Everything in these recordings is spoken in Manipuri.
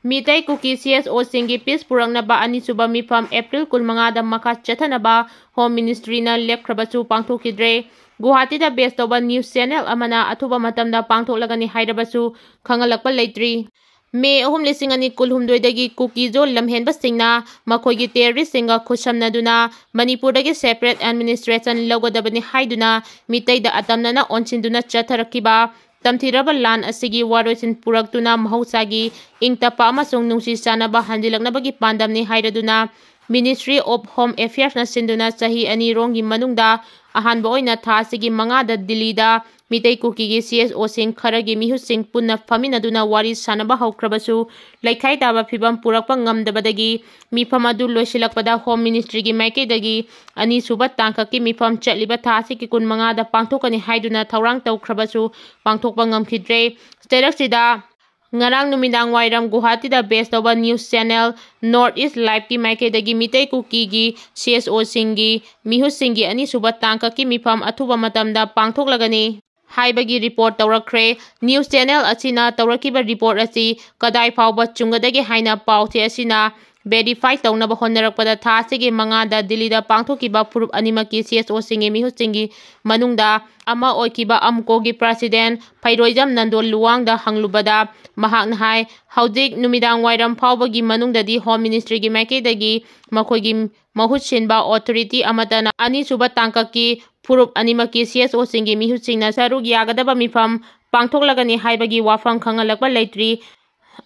Meitei Kuki CSO Singi Peace Purangnaba Anisuba Mifm April 15 Maka Chathanaba Home Ministry na lepkhrabasu pangthokidre. Guwahati da base toba news channel amana athuba matamda pangthoklagani hairabasu khangalakpa leitri. May 2012 dagi Kuki zo lamhenba singna makhoigi terrorist singa khusamnaduna Manipurdagi separate administration logodabani haiduna Meitei da atamnana onchinduna chatharakiba tamthiraba lan asigi waroisin puraktuna mahausagi ingtapa amasung nungsi sanaba handilaknabagi pandamni hairaduna Ministry of Home Affairs na sinduna sahi ani rongi manungda ahanba oina tha asigi mangada Delhi da Meitei Kuki gi CSO sing kharagi mihu sing punna faminaduna wari sanaba haukrabasu laikhai taba phibam purakpa ngamdabadagi Mifm adu loisilakpada Home Ministry gi maikeidagi ani suba tangkaki Mifm chatliba tha asigi 15 da pangthokani haiduna thaurang taukrabasu pangthokpa ngamkhidre steraksida ngarang numidang wairam Guwahati da base toba news channel North East Live ki maikeidagi Meitei Kuki gi CSO singi mihu singi ani suba tangkaki Mifm athuba matamda pangthoklagani haibagi report tawrakre. News channel asina tawrakiba report asi kadai fawba chungadagi haina pawthe asina verify tawnaba honnarakpada tha asigi mangada Delhi da pangthokiba furup animaki CSO singi mihu singi manungda ama oikiba amko gi president Phairoijam Nandol Luwang da hanglubada mahakna hai haujik numidang wairam fawbagi manungdadi Home Ministry gi maikeidagi makhoigi mahut sinba authority amatana ani suba tangkaki furup animaki CSO singi mihu singna saruk yagadaba Mifm pangthoklagani haibagi wafam khangalakpa leitri.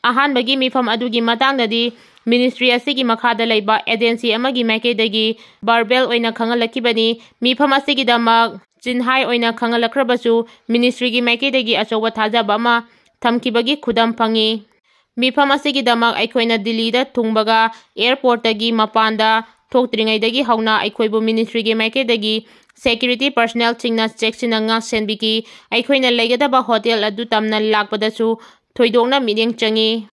Ahanbagi Mifm adugi matangdadi Ministry asigi makhada leiba agency amagi maikeidagi barbel oina khangalakibani Mifm asigi damak jinhai oina khangalakrabasu Ministry gi maikeidagi achoba thajaba ama thamkibagi khudam phangi. Mifm asigi damak aikoina Delhi da thungbaga airport tagi mapanda thoktringaidagi hauna aikoibu Ministry gi maikeidagi security personnel singna checksina nga senbiki aikoina leigadaba hotel adu tamna lakpadasu thoidokna mideng changi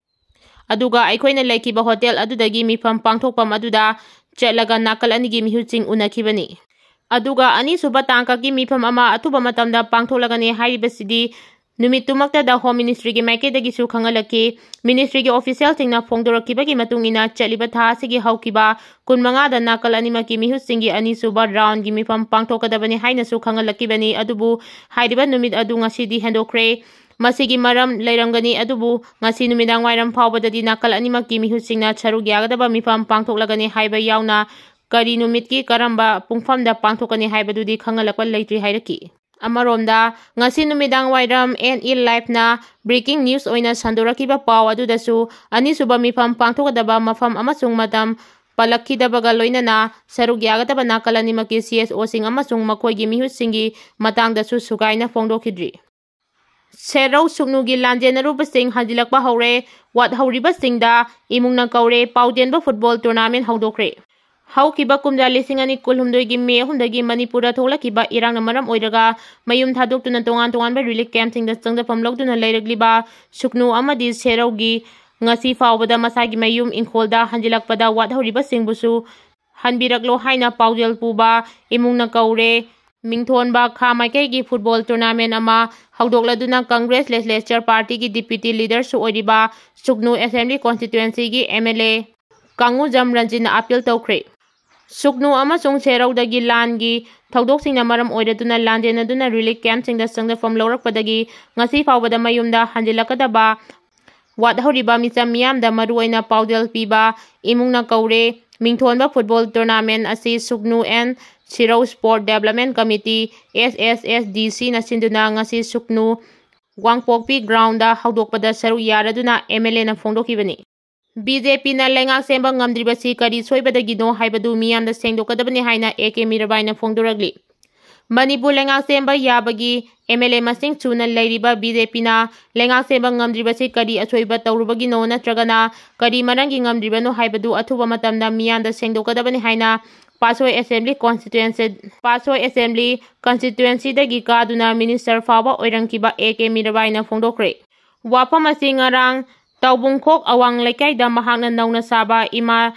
aduga aikoina leikiba hotel adudagi Mifm pangthokpam aduda chatlaga nakal anigi mihuching unakibani aduga ani suba tangkaki Mifm ama athuba matamda pangtholagani hairibasidi numit tumakta da Home Ministry gi maikeidagi su khangalaki Ministry gi official singna phongdorakibagi matungina chaliba tha asigi haukiba 15 da nakal animaki mihu singi ani suba round gi Mifm pangthokadabani haina su khangalakibani adubu hairiba numit adu ngasidi hendokre masigi maram leiramgani adubu ngasi numidang wairam phawbadadi nakal animaki mihu singna charuk yagadaba Mifm pangthoklagani haiba yauna kari numitki karamba pungfamda pangthokani haibadudi khangalakpa leitri hairaki. Amaromda ngasi numidang wairam NE Live na breaking news oina sandorakiba paw adudasu ani suba Mifm pangthokadaba mafam amasung matam palakhidabaga loinana saruk yagadaba nakal animaki CSO sing amasung makhoigi mihu singi matangdasu sugaina phongdokhidri. Serau suknugi lanjenaruba sing hanjilakpa haure wat hauriba singda imungna kaure paudenba football tournament haudokre. Haukiba kumda lisingani kulhumdoigi May 3 Manipurda thoklakiba irangna maram oiraga mayum thadoktuna tongan tonganba relief camp singda changdafam lawduna leiragliba suknu amadi seraugi ngasi fawbada masagi mayum ingkholda hanjilakpada wat hauriba singbusu hanbiraklo haina paujel puba imungna kaure mingthonba kha maikaigi football tournament ama haudokladuna Congress Legislature Party gi deputy leader su oiriba suknu assembly constituency gi MLA Kangu Jamranjin appeal tawkhre. Suknu amasung seraudagi langi thaudoksinga maram oiraduna landenaduna relief camp singda changdafam lawrakpadagi ngasi fawbada mayumda hanjilakadaba wat hauriba micham miyamda maruoina paudel piba imungna kaure mingthonba football tournament asi Suknu and Sirau Sport Development Committee SSSDC na sinduna ngasi Suknu Wangpokpi ground da haudokpada saru yaraduna MLA na phongdokibani. BJP na lengak semba ngamdribasi kari soibadagi no haibadu miyamda sengdokadabani haina AK Mirabai na phongdoragli. Manipur lengak semba yabagi MLA masing chuna leiriba BJP na lengak semba ngamdribasi kari asoiba tawrubagi no natragana kari marangi ngamdribano haibadu athuba matamda miyamda sengdokadabani haina Pasoi Assembly Constituency dagi kaduna Minister fawa oirangkiba AK Mirabai na phongdokre. Wafam asi ngarang Taubungkhok awang lekaida mahakna nauna saba ima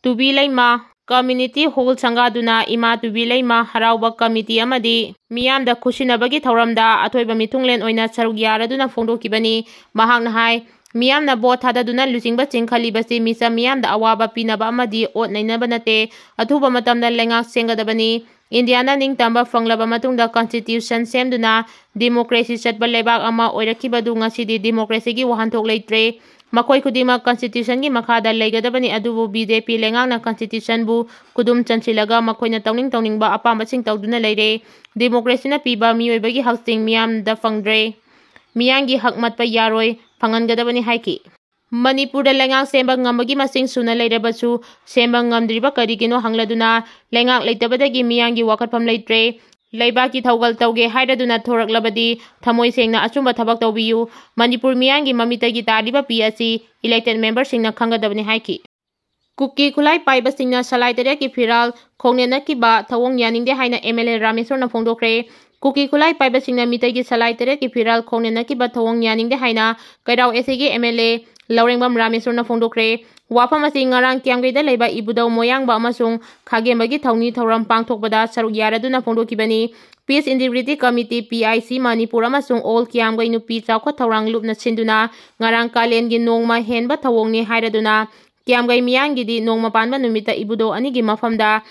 tubilaima community hall sangaduna ima tubilaima harauba committee amadi miyamda khusinabagi thauramda athoiba mithunglen oina saruk yaraduna phongdokibani mahakna hai Miyamna bot thadaduna lusingba chingkhalibasi misa miyamda awaba pinaba amadi ot nainaba nate athuba matamda lengak sengadabani. Indiana ningtamba fanglaba matungda constitution semduna democracy chatba lebak ama oirakibadu ngasidi democracy gi wahanthok leitre. Makoi khudima constitution gi makhada leigadabani adubu BJP lengakna constitution bu kudum chanchilaga makoina tawningba apambasing tawduna leire. Democracy na piba miyoibagi haksing miyamda fangdre. Miyangi hakmatpa yaroi pangangadabani haiki. Manipurda lengak semba ngambagi masing suna leirabasu semba ngamdriba karigino hangladuna lengak leitabadagi miyangi wakatpam leitre. Leibaki thaugal tauge hairaduna thoraklabadi thamoi sengna achumba thabak tawbiyu. Manipur miyangi mamitagi tariba PSC elected members singna khangadabani haiki. Kuki Khutlai paiba singna salai tere ki phiral khongnena ki ba thawong yaningde haina MLA Rameswar na phongdokre. Kuki Khutlai paiba singna mitagi salai tere ki phiral khongnena ki ba thawong yaningde haina kairau SG MLA Laurengbam Rameswar na phongdokre. Wafam asi ngarang kiamgeda leiba ibudau moyangba amasung khagembagi thawni thawram pangthokbada saruk yaraduna phongdokibani. Peace Integrity Committee PIC Manipur amasung all kiamgai nupi chawkha thawrang lupna sinduna ngarang kalengi nongma henba thawongni hairaduna kiamgai miyangidi nongma panba numita ibudo anigi mafamda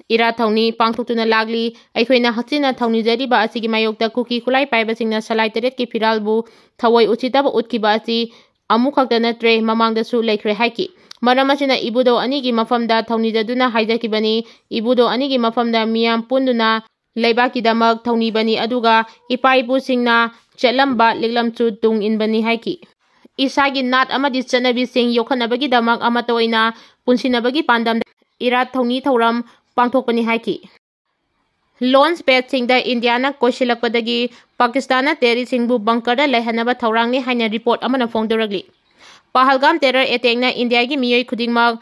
ira thawni pangthoktuna lagli aikhoina hachina thawni jariba asigi mayokta Kuki Khutlai paiba singna salai teret ki phiralbu thawoi uchitaba utkiba asi amukhakta natre mamangdasu leikhre haiki. Maramasina ibudo anigi mafamda thawnijaduna haijakibani. Ibudo anigi mafamda miyam punduna leibaki-damak thawnibani aduga ipaipu singna chetlamba liklamchu tung inbani haiki. Isagi nat amadi chanabi sing yokhanabagi-damak amata oina punsinabagi pandamda irat thawni thawram pangthokpani haiki. Launch pad singda Indiana koisilakpadagi Pakistana terrorist singbu bunkerda laihanaba thawrangni haina report amana phongdoragli. Pahalgam terror attack na India gi miyoi khudingmak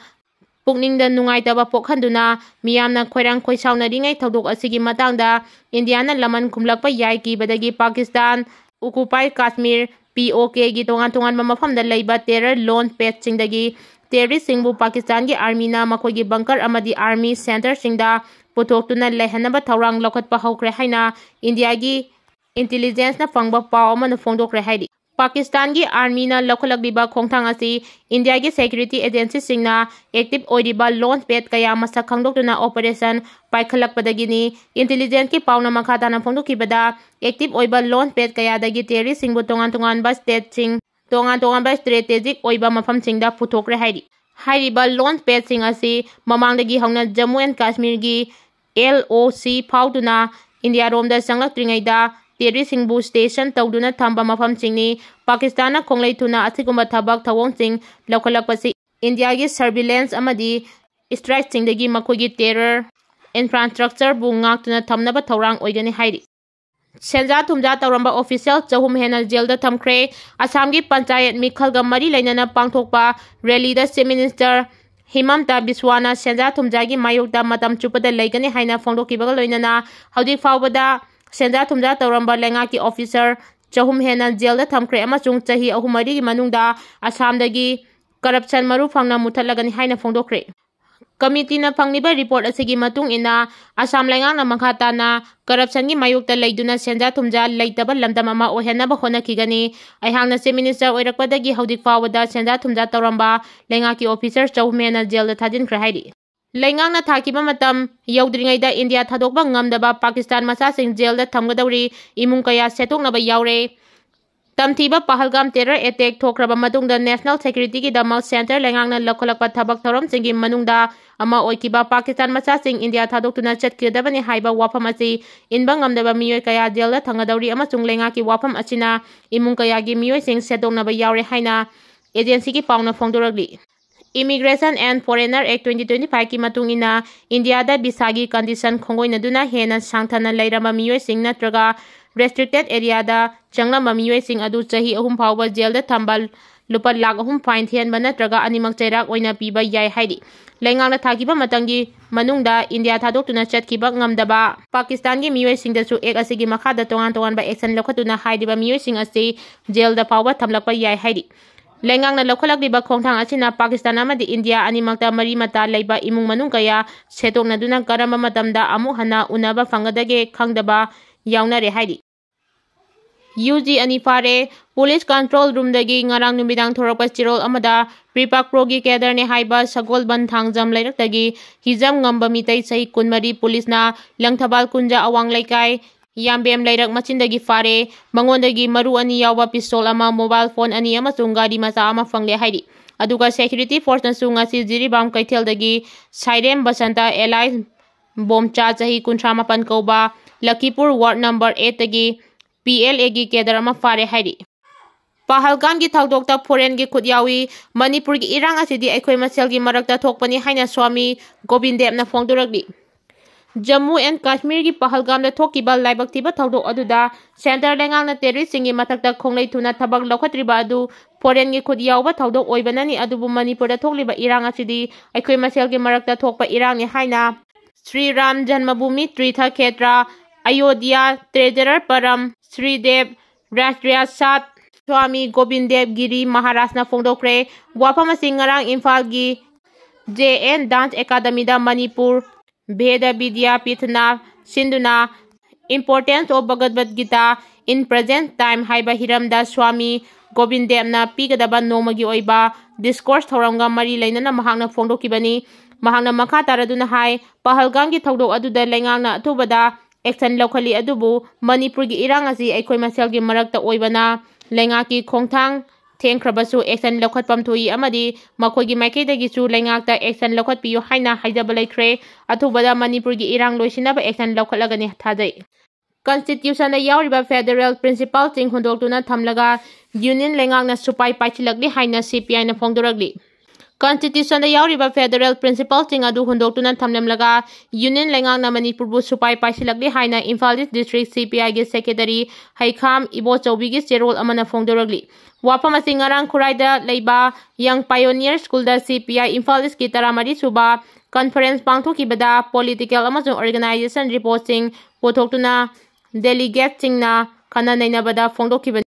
pukningda nungaitaba pokhanduna miyamna khoirang khoisaunari thodok asigi matangda Indiana laman khumlakpa yai ki badagi Pakistan occupied Kashmir POK gi tongan mafamda leiba terror launch pad singdagi terrorist singbu Pakistan gi army na makhoi gi bunker amadi army center singda putoktuna lehanaba thawrang lokhatpa hokre haina India gi intelligence na fangba paw amana phongdokre haidi. Pakistan gi army na lokhalakliba khongthang asi India gi security agency singna active oiriba launch pad kaya masak khangdoktuna operation paikhalakpadagini intelligence ki pawna makhatana phongdokibada active oiba launch pad kaya dagi terrorist singbu tongan ba state sing tongan ba strategic oiba mafam singda puthokre haidi. Hairiba launch pad sing asi mamangdagi hauna Jammu and Kashmir gi LOC phauduna India romda sanglaktringaida terrorist singbu station tawduna thamba mafam singni Pakistana khonglei thuna asigumba thabak thawong sing lokhalakpasi India gi surveillance amadi strike singdagi makogi terror infrastructure bu ngaktuna thamnaba thawrang oigani hairi. Senja thumja tawramba official chahum hena jail da thamkhre. Assam gi panchayat mikhalga mari lainana pangthokpa rally da Chief Minister Himanta Biswana senja thumjagi mayokda matam chupada leigani haina phongdokibaga loinana haudik fawbada senja thumja tawramba lengaki officer chahum hena jail da thamkhre amasung chahi ahumari gi manungda Assamdagi corruption maru phangna muthalagani haina phongdokre. Committee na phangliba report asigi matung ina Assam lengakna makhatana corruption gi mayokta leiduna senja thumja leitaba lamdam ama ohenaba honakigani. Aihangna Chief Minister oirakpadagi haudik fawbada senja thumja tawramba lengaki officer chahum hena jail da thajinkhre hairi. Lengangna thakiba matam yaudringaida India thadokba ngamdaba Pakistan masasing jail da thamgadawri imung kaya setoknaba yaure. Tamthiba Pahalgam terror attack thokraba matungda National Security gi damal center lengangna lokholakpa thabak thoram singi manungda ama oikiba Pakistan masasing India thadoktuna chatkidabani haiba wafam asi inba ngamdaba miyoi kaya jail da thangadawri amasung lengaki wafam asina imung kaya gi miyoi sing setoknaba yaure haina agency gi pauna phongdoragli. Immigration and Foreigner Act 2025 ki matungina India da visa gi condition khongoinaduna hena sangthana leirama miyoi sing natraga restricted area da changlamba miyoi sing adu chahi ahum phawba jail da thambal lupa lakh ahum fine thianba natraga animak chairak oina piba yai haidi. Lengangna thakiba matangi manungda India thadoktuna chatkiba ngamdaba Pakistan gi miyoi sing da su ek asigi makhada tongan ba action lokhatuna haidiba miyoi sing asi jail da phawba thamlakpa yai haidi. Lengangna lokholakliba khongthang asina Pakistan amadi India animakta mari mata leiba imung manung kaya setoknaduna karamba matamda amu hana unaba fangadage khangdaba yaunare haidi. UG ani fare police control room dagi ngarang numidang thorakpa chirol amada Pripak Progi Kedarne haiba Sagol Ban Thangjam Lairak dagi hijam ngamba mitai sahi kunmari police na Langthabal Kunja Awang Laikai Yambem Lairak Machindagi fare mangondagi maru ani yawa pistol ama mobile phone ani amasung gari macha ama fangle hairi aduga security force na sunga si Jiribam Kaithel dagi Sairem Basanta Allies Bomcha chahi 38 kauba Lakipur ward number 8 dagi PLA gi kedar ama fare hairi Pahalgam gi thakdokta foreign gi khutyawi Manipur gi irang asidi aikhoi masel gi marakta thokpani haina Swami Gobindep na phongdorakli Jammu and Kashmir gi Pahalgam da thokiba laibak tiba thakdok aduda center lengang na terrorist singi matakta khonglei thuna thabak lokhatriba adu foreign gi khutyawa thakdok oibanani adubu Manipur da thokliba irang asidi aikhoi masel gi marakta thokpa irang ni haina Sri Ram Janmabhoomi Tirtha Kshetra Ayodhya Treasurer Param Sri Dev Rashtriya Sat Swami Gobindev Giri Maharaj na phongdokre wafam asing ngarang Imphal gi JN Dance Academy da Manipur Veda Vidya Pithna Sinduna Importance of Bhagavad Gita in Present Time haiba hiramda Swami Gobindev na pigadaba nomagi oiba discourse thoramga mari lainana mahangna phongdokibani mahangna makha taraduna hai Pahalgam gi thokdok aduda lengangna athubada action lokhali adubu Manipur gi irang asi aikhoi masel gi marakta oibana lengaki khongthang thengkhrabasu action lokhatpam thui amadi makhoi gi maikeidagi chu lengakta action lokhatpiyu haina haijaba laikhre athubada Manipur gi irang loisinaba action lokhatlagani thajai Constitution na yauriba federal principal ting hundoktuna thamlaga union lengakna supai paichilakli haina CPI na phongdoragli Constitution da yauriba federal principal ting adu hundoktuna thamlamlaga union lengangna Manipur bu supai paisilakli haina Imphal district CPI gi secretary Haikham Ibo Chaubi gi cherol amana phongdoragli wafam asing ngarang khuraida leiba young pioneer school da CPI Imphal ki taramari suba conference pangthokibada political amasung organization reporting pothoktuna delegate singna khana nainabada phongdokibani